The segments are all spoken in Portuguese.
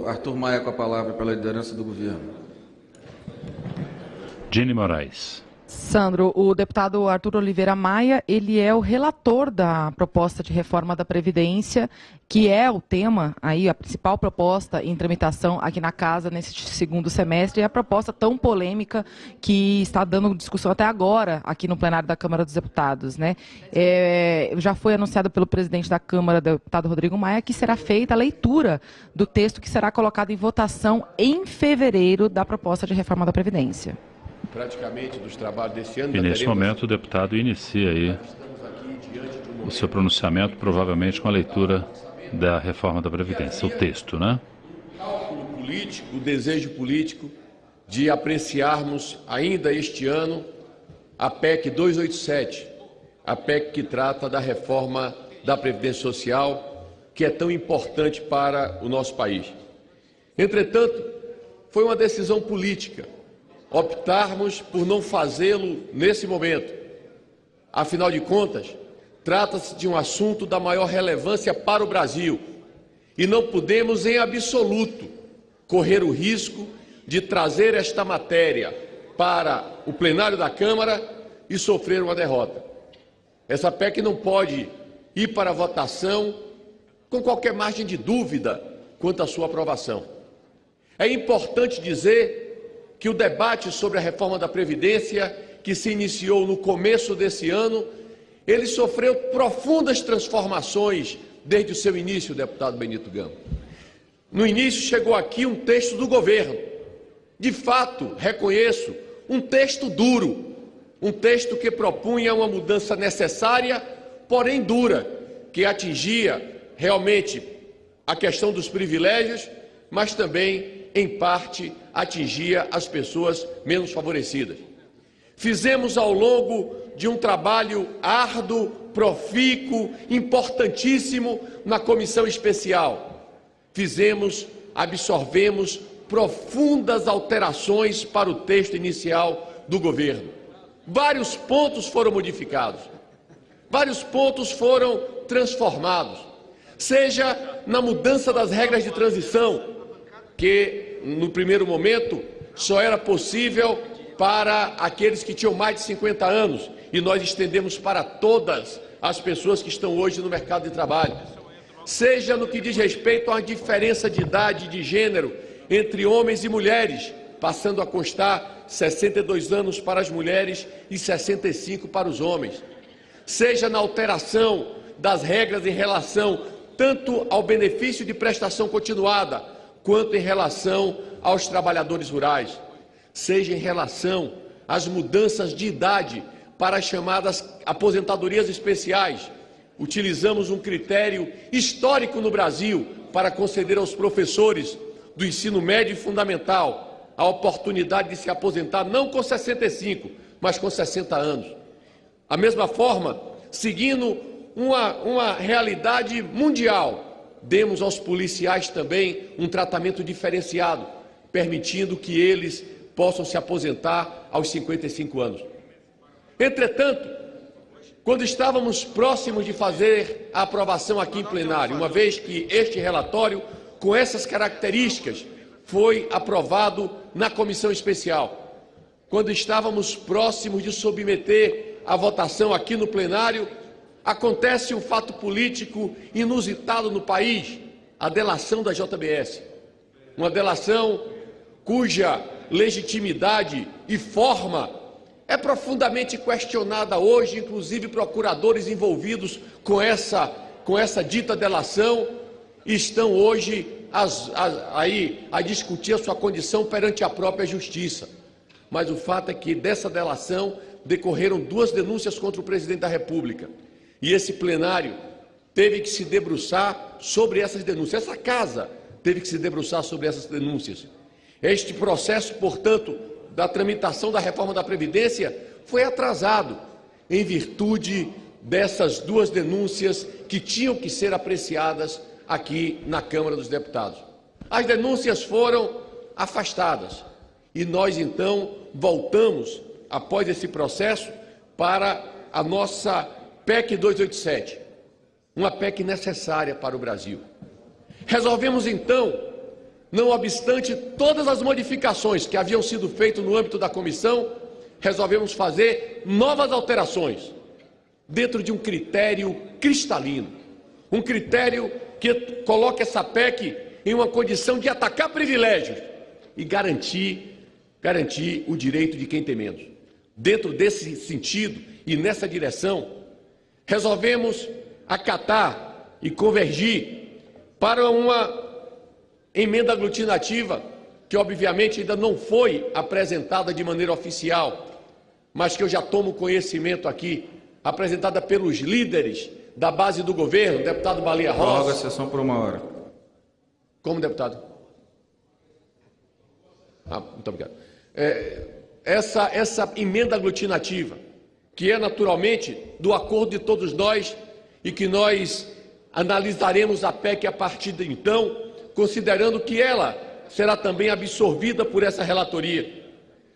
Arthur Maia com a palavra pela liderança do governo. Dini Moraes. Sandro, o deputado Arthur Oliveira Maia, ele é o relator da proposta de reforma da Previdência, que é o tema, aí, a principal proposta em tramitação aqui na Casa nesse segundo semestre, e a proposta tão polêmica que está dando discussão até agora aqui no plenário da Câmara dos Deputados, né? Já foi anunciado pelo presidente da Câmara, deputado Rodrigo Maia, que será feita a leitura do texto que será colocado em votação em fevereiro da proposta de reforma da Previdência. Praticamente dos trabalhos desse ano. E nesse momento o deputado inicia aí o seu pronunciamento, provavelmente com a leitura da reforma da Previdência, o texto, né? O político, o desejo político de apreciarmos ainda este ano a PEC 287, a PEC que trata da reforma da Previdência Social, que é tão importante para o nosso país. Entretanto, foi uma decisão política optarmos por não fazê-lo nesse momento. Afinal de contas, trata-se de um assunto da maior relevância para o Brasil e não podemos, em absoluto, correr o risco de trazer esta matéria para o plenário da Câmara e sofrer uma derrota. Essa PEC não pode ir para a votação com qualquer margem de dúvida quanto à sua aprovação. É importante dizer que o debate sobre a reforma da Previdência, que se iniciou no começo desse ano, ele sofreu profundas transformações desde o seu início, deputado Benito Gama. No início chegou aqui um texto do governo, de fato, reconheço, um texto duro, um texto que propunha uma mudança necessária, porém dura, que atingia realmente a questão dos privilégios, mas também, em parte, atingia as pessoas menos favorecidas. Fizemos ao longo de um trabalho árduo, profícuo, importantíssimo na comissão especial. Absorvemos profundas alterações para o texto inicial do governo. Vários pontos foram modificados, vários pontos foram transformados, seja na mudança das regras de transição, que no primeiro momento só era possível para aqueles que tinham mais de 50 anos, e nós estendemos para todas as pessoas que estão hoje no mercado de trabalho. Seja no que diz respeito à diferença de idade e de gênero entre homens e mulheres, passando a constar 62 anos para as mulheres e 65 para os homens. Seja na alteração das regras em relação tanto ao benefício de prestação continuada, quanto em relação aos trabalhadores rurais, seja em relação às mudanças de idade para as chamadas aposentadorias especiais. Utilizamos um critério histórico no Brasil para conceder aos professores do ensino médio e fundamental a oportunidade de se aposentar não com 65, mas com 60 anos. Da mesma forma, seguindo uma realidade mundial, demos aos policiais também um tratamento diferenciado, permitindo que eles possam se aposentar aos 55 anos. Entretanto, quando estávamos próximos de fazer a aprovação aqui em plenário, uma vez que este relatório, com essas características, foi aprovado na comissão especial, quando estávamos próximos de submeter a votação aqui no plenário, acontece um fato político inusitado no país, a delação da JBS. Uma delação cuja legitimidade e forma é profundamente questionada hoje, inclusive procuradores envolvidos com essa dita delação estão hoje a discutir a sua condição perante a própria justiça. Mas o fato é que dessa delação decorreram 2 denúncias contra o presidente da República. E esse plenário teve que se debruçar sobre essas denúncias. Essa casa teve que se debruçar sobre essas denúncias. Este processo, portanto, da tramitação da reforma da Previdência foi atrasado em virtude dessas 2 denúncias que tinham que ser apreciadas aqui na Câmara dos Deputados. As denúncias foram afastadas e nós, então, voltamos, após esse processo, para a nossa PEC 287, uma PEC necessária para o Brasil. Resolvemos, então, não obstante todas as modificações que haviam sido feitas no âmbito da comissão, resolvemos fazer novas alterações, dentro de um critério cristalino, um critério que coloca essa PEC em uma condição de atacar privilégios e garantir o direito de quem tem menos. Dentro desse sentido e nessa direção, resolvemos acatar e convergir para uma emenda aglutinativa que, obviamente, ainda não foi apresentada de maneira oficial, mas que eu já tomo conhecimento aqui, apresentada pelos líderes da base do governo, deputado Baleia Rossi. Prorroga a sessão por 1 hora. Como, deputado? Muito obrigado. Essa emenda aglutinativa, que é naturalmente do acordo de todos nós e que nós analisaremos a PEC a partir de então, considerando que ela será também absorvida por essa relatoria.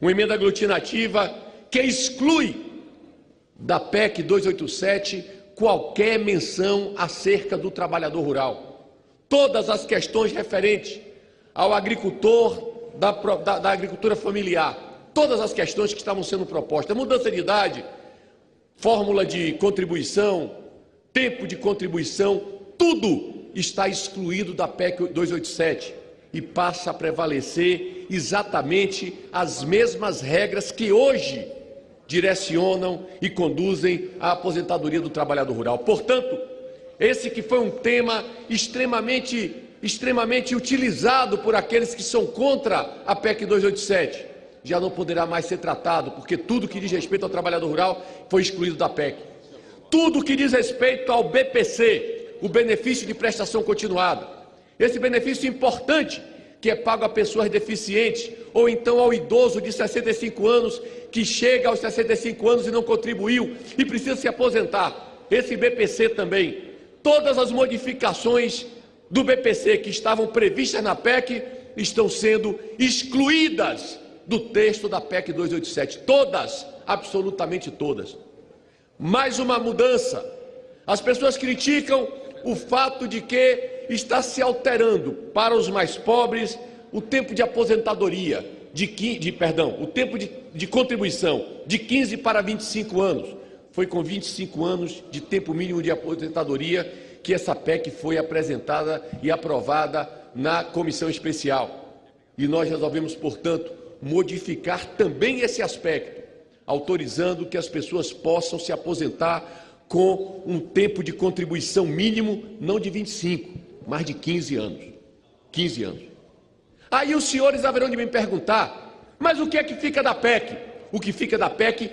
Uma emenda aglutinativa que exclui da PEC 287 qualquer menção acerca do trabalhador rural. Todas as questões referentes ao agricultor da agricultura familiar, todas as questões que estavam sendo propostas, mudança de idade, fórmula de contribuição, tempo de contribuição, tudo está excluído da PEC 287 e passa a prevalecer exatamente as mesmas regras que hoje direcionam e conduzem à aposentadoria do trabalhador rural. Portanto, esse que foi um tema extremamente utilizado por aqueles que são contra a PEC 287, já não poderá mais ser tratado, porque tudo que diz respeito ao trabalhador rural foi excluído da PEC. Tudo que diz respeito ao BPC, o benefício de prestação continuada, esse benefício importante que é pago a pessoas deficientes ou então ao idoso de 65 anos que chega aos 65 anos e não contribuiu e precisa se aposentar. Esse BPC também. Todas as modificações do BPC que estavam previstas na PEC estão sendo excluídas do texto da PEC 287. Todas, absolutamente todas. Mais uma mudança. As pessoas criticam o fato de que está se alterando para os mais pobres o tempo de aposentadoria, o tempo de contribuição de 15 para 25 anos. Foi com 25 anos de tempo mínimo de aposentadoria que essa PEC foi apresentada e aprovada na comissão especial. E nós resolvemos, portanto, modificar também esse aspecto, autorizando que as pessoas possam se aposentar com um tempo de contribuição mínimo, não de 25, mas de 15 anos. 15 anos. Aí os senhores haverão de me perguntar, mas o que é que fica da PEC? O que fica da PEC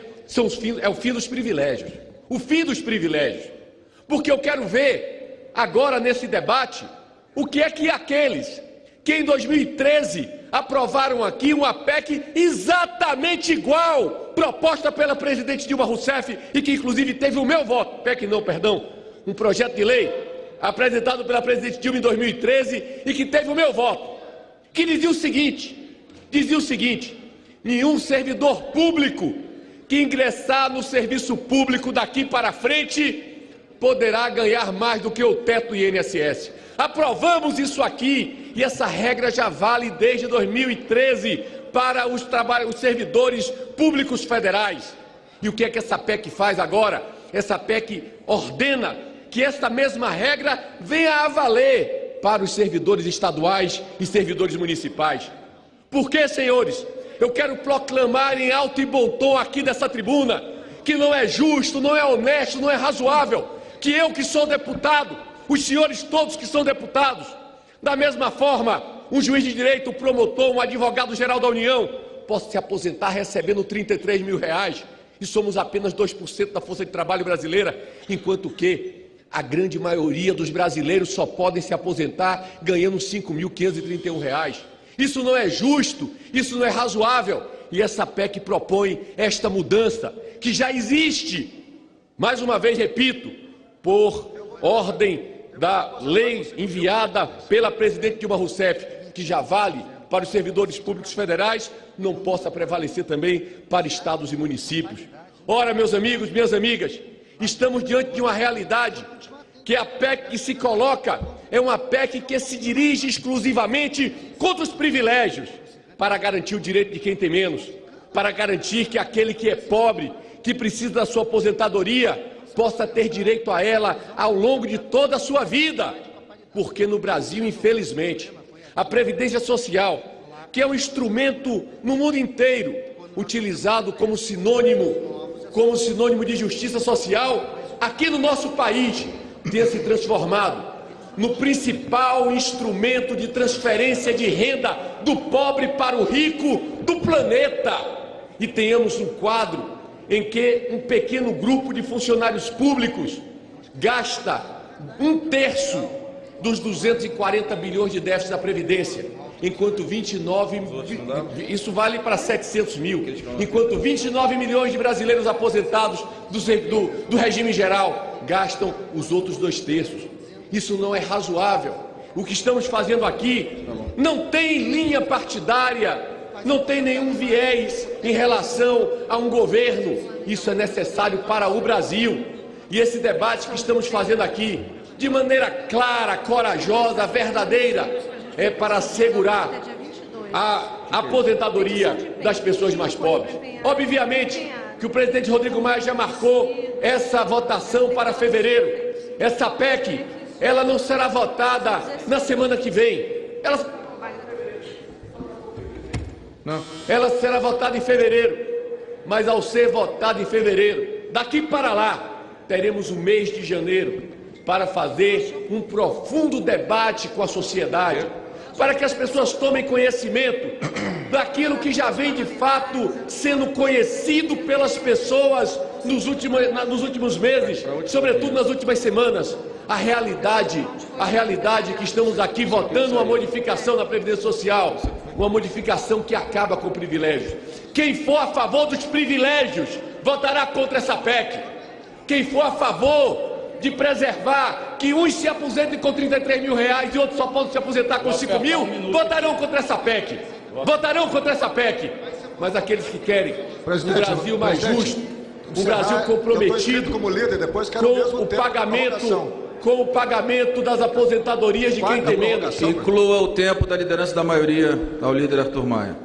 é o fim dos privilégios. O fim dos privilégios. Porque eu quero ver, agora nesse debate, o que é que aqueles que em 2013 aprovaram aqui uma PEC exatamente igual, proposta pela presidente Dilma Rousseff e que inclusive teve o meu voto, PEC não, perdão, um projeto de lei apresentado pela presidente Dilma em 2013 e que teve o meu voto, que dizia o seguinte, nenhum servidor público que ingressar no serviço público daqui para frente poderá ganhar mais do que o teto do INSS. Aprovamos isso aqui e essa regra já vale desde 2013 para os servidores públicos federais. E o que é que essa PEC faz agora? Essa PEC ordena que essa mesma regra venha a valer para os servidores estaduais e servidores municipais. Por quê, senhores? Eu quero proclamar em alto e bom tom aqui dessa tribuna que não é justo, não é honesto, não é razoável que eu que sou deputado, os senhores todos que são deputados, da mesma forma, um juiz de direito, um promotor, um advogado-geral da União, possa se aposentar recebendo 33 mil reais e somos apenas 2% da força de trabalho brasileira, enquanto que a grande maioria dos brasileiros só podem se aposentar ganhando 5.531 reais. Isso não é justo, isso não é razoável e essa PEC propõe esta mudança que já existe, mais uma vez repito, por ordem da lei enviada pela presidente Dilma Rousseff, que já vale para os servidores públicos federais, não possa prevalecer também para estados e municípios. Ora, meus amigos, minhas amigas, estamos diante de uma realidade que a PEC que se coloca é uma PEC que se dirige exclusivamente contra os privilégios, para garantir o direito de quem tem menos, para garantir que aquele que é pobre, que precisa da sua aposentadoria, possa ter direito a ela ao longo de toda a sua vida. Porque no Brasil, infelizmente, a Previdência Social, que é um instrumento no mundo inteiro utilizado como sinônimo de justiça social, aqui no nosso país tenha se transformado no principal instrumento de transferência de renda do pobre para o rico do planeta. E tenhamos um quadro em que um pequeno grupo de funcionários públicos gasta 1/3 dos 240 bilhões de déficit da Previdência, enquanto 29, isso vale para 700 mil, enquanto 29 milhões de brasileiros aposentados do regime geral gastam os outros 2/3. Isso não é razoável. O que estamos fazendo aqui não tem linha partidária, não tem nenhum viés em relação a um governo. Isso é necessário para o Brasil. E esse debate que estamos fazendo aqui, de maneira clara, corajosa, verdadeira, é para assegurar a aposentadoria das pessoas mais pobres. Obviamente que o presidente Rodrigo Maia já marcou essa votação para fevereiro. Essa PEC, ela não será votada na semana que vem. Ela será votada em fevereiro. Mas ao ser votada em fevereiro, daqui para lá, teremos o mês de janeiro para fazer um profundo debate com a sociedade, para que as pessoas tomem conhecimento daquilo que já vem de fato sendo conhecido pelas pessoas nos últimos meses, sobretudo nas últimas semanas. A realidade que estamos aqui votando uma modificação na Previdência Social, uma modificação que acaba com privilégios. Quem for a favor dos privilégios votará contra essa PEC. Quem for a favor de preservar que uns se aposentem com 33 mil reais e outros só podem se aposentar com 5 mil, votarão contra essa PEC. Votarão contra essa PEC. Mas aqueles que querem um Brasil mais justo, um Brasil comprometido com o pagamento das aposentadorias de quem tem menos. Inclua o tempo da liderança da maioria ao líder Arthur Maia.